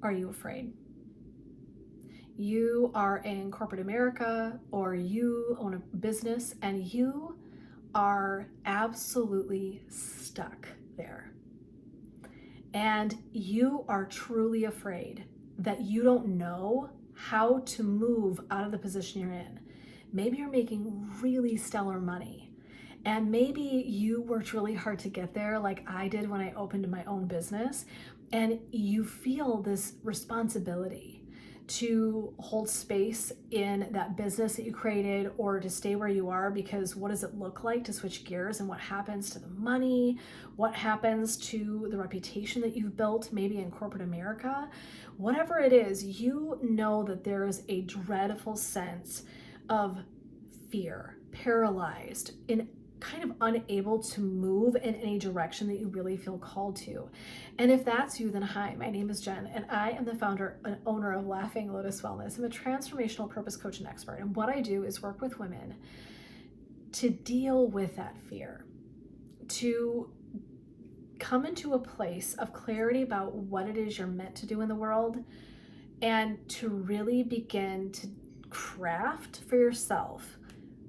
are you afraid? You are in corporate America, or you own a business and you are absolutely stuck there. And you are truly afraid that you don't know how to move out of the position you're in. Maybe you're making really stellar money, and maybe you worked really hard to get there, like I did when I opened my own business, and you feel this responsibility to hold space in that business that you created, or to stay where you are, because what does it look like to switch gears, and what happens to the money, what happens to the reputation that you've built maybe in corporate America. Whatever it is, you know that there is a dreadful sense of fear, paralyzed, in kind of unable to move in any direction that you really feel called to. And if that's you, then hi, my name is Jen, and I am the founder and owner of Laughing Lotus Wellness. I'm a transformational purpose coach and expert. And what I do is work with women to deal with that fear, to come into a place of clarity about what it is you're meant to do in the world, and to really begin to craft for yourself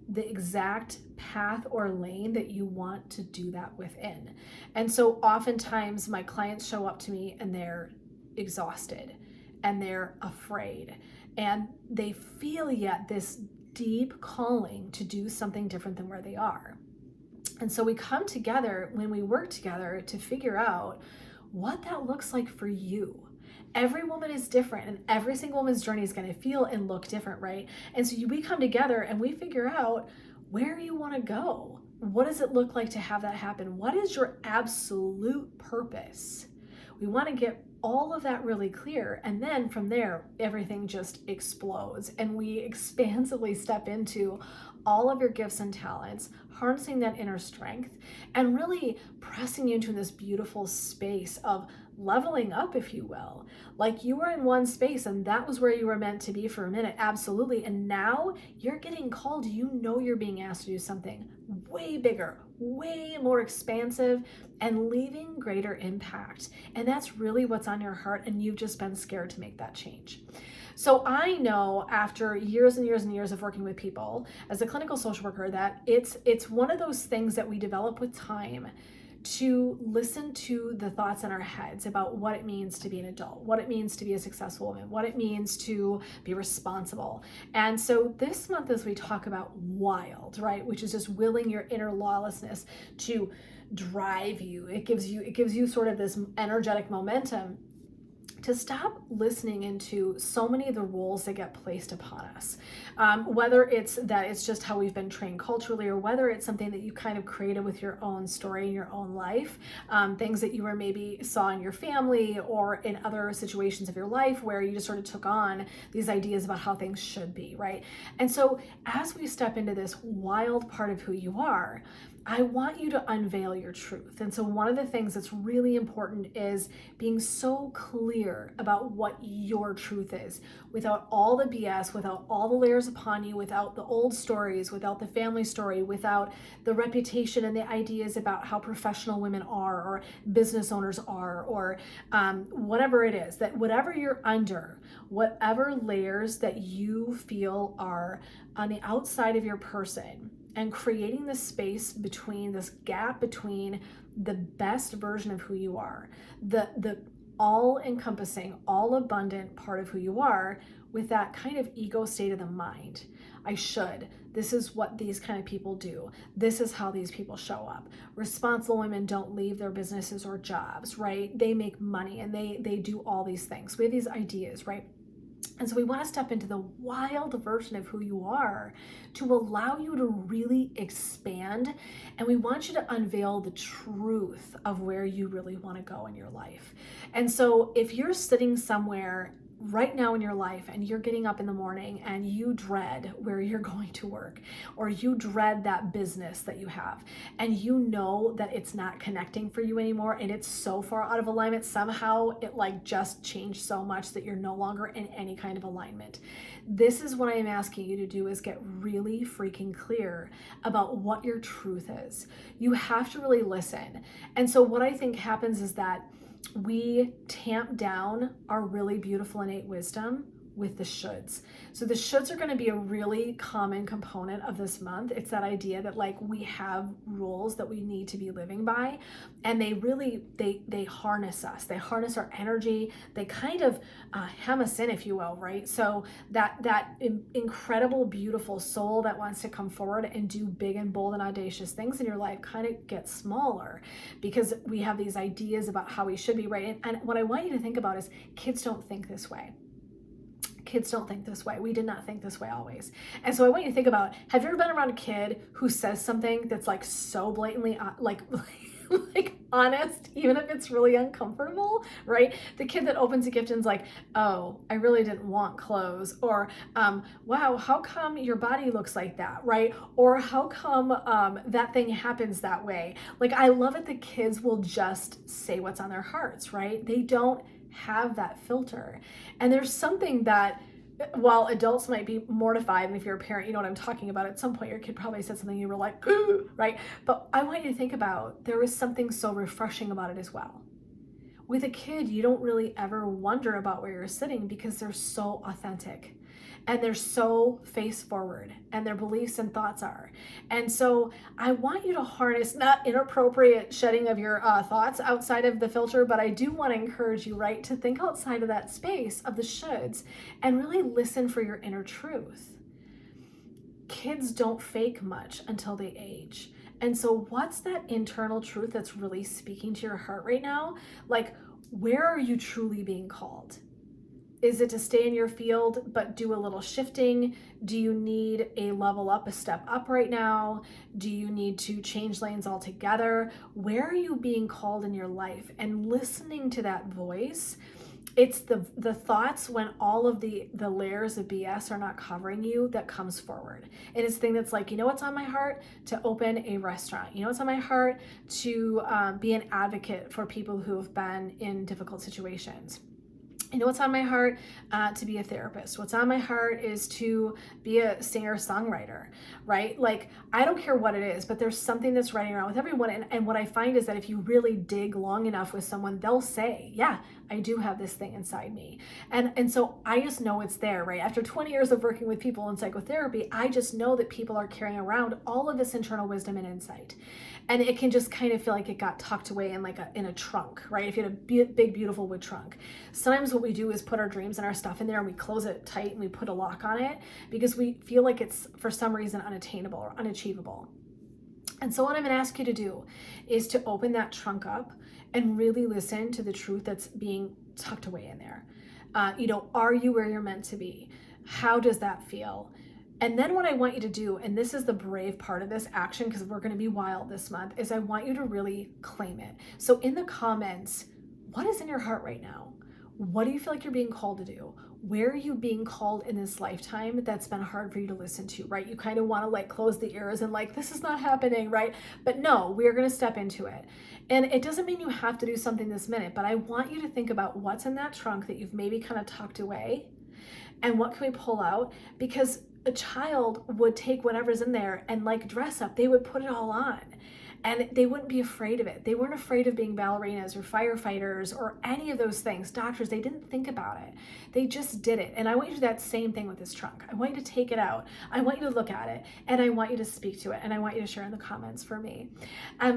the exact path or lane that you want to do that within. And so oftentimes my clients show up to me and they're exhausted and they're afraid, and they feel yet this deep calling to do something different than where they are. And so we come together, when we work together, to figure out what that looks like for you. Every woman is different, and every single woman's journey is going to feel and look different, right? And so we come together and we figure out where you want to go. What does it look like to have that happen? What is your absolute purpose? We want to get all of that really clear, and then from there everything just explodes, and we expansively step into all of your gifts and talents, harnessing that inner strength and really pressing you into this beautiful space of leveling up, if you will. Like, you were in one space and that was where you were meant to be for a minute, absolutely, and now you're getting called. You know you're being asked to do something way bigger, way more expansive, and leaving greater impact. And that's really what's on your heart, and you've just been scared to make that change. So I know, after years and years and years of working with people as a clinical social worker, that it's one of those things that we develop with time, to listen to the thoughts in our heads about what it means to be an adult, what it means to be a successful woman, what it means to be responsible. And so this month, as we talk about wild, right, which is just willing your inner lawlessness to drive you, it gives you sort of this energetic momentum to stop listening into so many of the roles that get placed upon us. Whether it's that it's just how we've been trained culturally, or whether it's something that you kind of created with your own story in your own life, things that you were maybe saw in your family or in other situations of your life where you just sort of took on these ideas about how things should be, right? And so as we step into this wild part of who you are, I want you to unveil your truth. And so one of the things that's really important is being so clear about what your truth is, without all the BS, without all the layers upon you, without the old stories, without the family story, without the reputation and the ideas about how professional women are, or business owners are, or whatever it is, that whatever you're under, whatever layers that you feel are on the outside of your person, and creating this space between, this gap between the best version of who you are, the all-encompassing, all-abundant part of who you are, with that kind of ego state of the mind. I should. This is what these kind of people do. This is how these people show up. Responsible women don't leave their businesses or jobs, right? They make money and they do all these things. We have these ideas, right? And so we want to step into the wild version of who you are, to allow you to really expand. And we want you to unveil the truth of where you really want to go in your life. And so if you're sitting somewhere right now in your life and you're getting up in the morning and you dread where you're going to work, or you dread that business that you have, and you know that it's not connecting for you anymore, and it's so far out of alignment, somehow it like just changed so much that you're no longer in any kind of alignment. This is what I am asking you to do, is get really freaking clear about what your truth is. You have to really listen. And so what I think happens is that we tamp down our really beautiful innate wisdom with the shoulds. So the shoulds are going to be a really common component of this month. It's that idea that like we have rules that we need to be living by, and they really they harness us. They harness our energy. They kind of hem us in, if you will, right? So that incredible, beautiful soul that wants to come forward and do big and bold and audacious things in your life kind of gets smaller because we have these ideas about how we should be, right? And what I want you to think about is kids don't think this way. Kids don't think this way. We did not think this way always. And so I want you to think about, have you ever been around a kid who says something that's like so blatantly like honest, even if it's really uncomfortable, right? The kid that opens a gift and's like, oh, I really didn't want clothes, or wow, how come your body looks like that, right? Or how come that thing happens that way? Like, I love it. The kids will just say what's on their hearts, right? They don't have that filter. And there's something that, while adults might be mortified, and if you're a parent, you know what I'm talking about, at some point your kid probably said something you were like, ooh, right? But I want you to think about, there was something so refreshing about it as well. With a kid, you don't really ever wonder about where you're sitting because they're so authentic and they're so face forward, and their beliefs and thoughts are. And so I want you to harness not inappropriate shedding of your thoughts outside of the filter, but I do want to encourage you, right, to think outside of that space of the shoulds and really listen for your inner truth. Kids don't fake much until they age. And so what's that internal truth that's really speaking to your heart right now? Like, where are you truly being called? Is it to stay in your field but do a little shifting? Do you need a level up, a step up right now? Do you need to change lanes altogether? Where are you being called in your life? And listening to that voice, it's the thoughts when all of the layers of BS are not covering you that comes forward. And it's the thing that's like, you know what's on my heart? To open a restaurant. You know what's on my heart? To be an advocate for people who have been in difficult situations. You know what's on my heart? To be a therapist. What's on my heart is to be a singer-songwriter, right? Like, I don't care what it is, but there's something that's running around with everyone. And what I find is that if you really dig long enough with someone, they'll say, yeah, I do have this thing inside me. And so I just know it's there, right? After 20 years of working with people in psychotherapy, I just know that people are carrying around all of this internal wisdom and insight. And it can just kind of feel like it got tucked away in like in a trunk, right? If you had a big, beautiful wood trunk. Sometimes what we do is put our dreams and our stuff in there and we close it tight and we put a lock on it because we feel like it's for some reason unattainable or unachievable. And so what I'm going to ask you to do is to open that trunk up and really listen to the truth that's being tucked away in there. Are you where you're meant to be? How does that feel? And then what I want you to do, and this is the brave part of this action because we're going to be wild this month, is I want you to really claim it. So in the comments, what is in your heart right now? What do you feel like you're being called to do? Where are you being called in this lifetime that's been hard for you to listen to, right? You kind of want to like close the ears and like, this is not happening, right? But no, we are going to step into it. And it doesn't mean you have to do something this minute, but I want you to think about what's in that trunk that you've maybe kind of tucked away and what can we pull out? Because a child would take whatever's in there and like dress up. They would put it all on and they wouldn't be afraid of it. They weren't afraid of being ballerinas or firefighters or any of those things. Doctors, they didn't think about it. They just did it. And I want you to do that same thing with this trunk. I want you to take it out. I want you to look at it and I want you to speak to it. And I want you to share in the comments for me.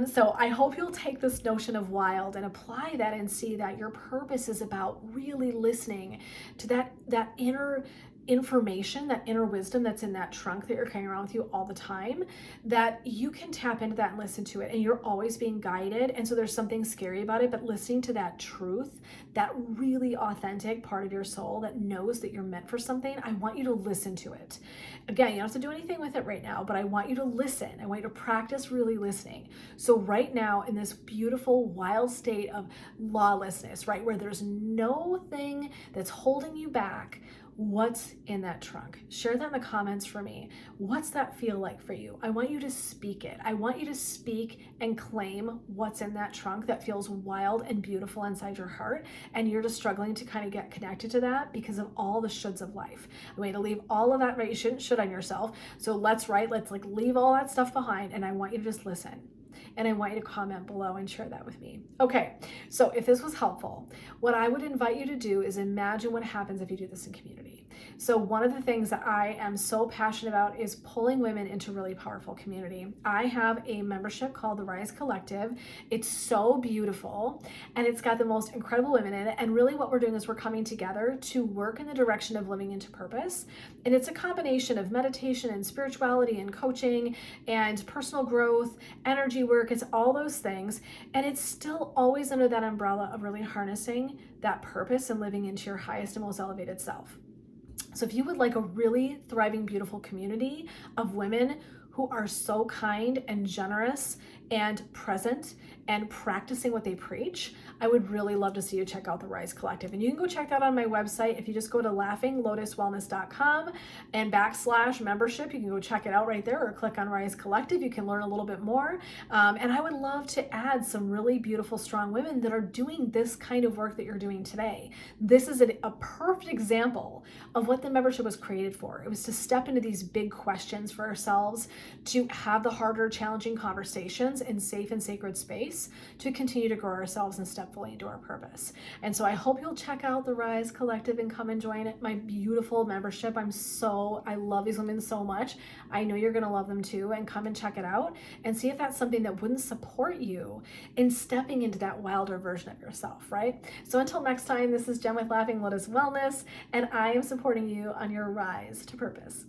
So I hope you'll take this notion of wild and apply that and see that your purpose is about really listening to that inner information, that inner wisdom that's in that trunk that you're carrying around with you all the time, that you can tap into that and listen to it, and you're always being guided. And so there's something scary about it, but listening to that truth, that really authentic part of your soul that knows that you're meant for something, I want you to listen to it. Again, you don't have to do anything with it right now, but I want you to listen. I want you to practice really listening. So right now, in this beautiful, wild state of lawlessness, right, where there's no thing that's holding you back, what's in that trunk? Share that in the comments for me. What's that feel like for you? I want you to speak it. I want you to speak and claim what's in that trunk that feels wild and beautiful inside your heart, and you're just struggling to kind of get connected to that because of all the shoulds of life. I want you to leave all of that, right? You shouldn't should on yourself. So let's like leave all that stuff behind, and I want you to just listen. And I want you to comment below and share that with me. Okay, so if this was helpful, what I would invite you to do is imagine what happens if you do this in community. So one of the things that I am so passionate about is pulling women into really powerful community. I have a membership called the Rise Collective. It's so beautiful and it's got the most incredible women in it. And really what we're doing is we're coming together to work in the direction of living into purpose. And it's a combination of meditation and spirituality and coaching and personal growth, energy work. It's all those things. And it's still always under that umbrella of really harnessing that purpose and living into your highest and most elevated self. So if you would like a really thriving, beautiful community of women who are so kind and generous and present and practicing what they preach, I would really love to see you check out the Rise Collective. And you can go check that on my website. If you just go to laughinglotuswellness.com and /membership, you can go check it out right there, or click on Rise Collective. You can learn a little bit more. And I would love to add some really beautiful, strong women that are doing this kind of work that you're doing today. This is a perfect example of what the membership was created for. It was to step into these big questions for ourselves, to have the harder, challenging conversations in safe and sacred space, to continue to grow ourselves and step fully into our purpose. And so I hope you'll check out the Rise Collective and come and join my beautiful membership. I love these women so much. I know you're gonna love them too, and come and check it out and see if that's something that wouldn't support you in stepping into that wilder version of yourself, right? So until next time, this is Jen with Laughing Lotus Wellness, and I am supporting you on your rise to purpose.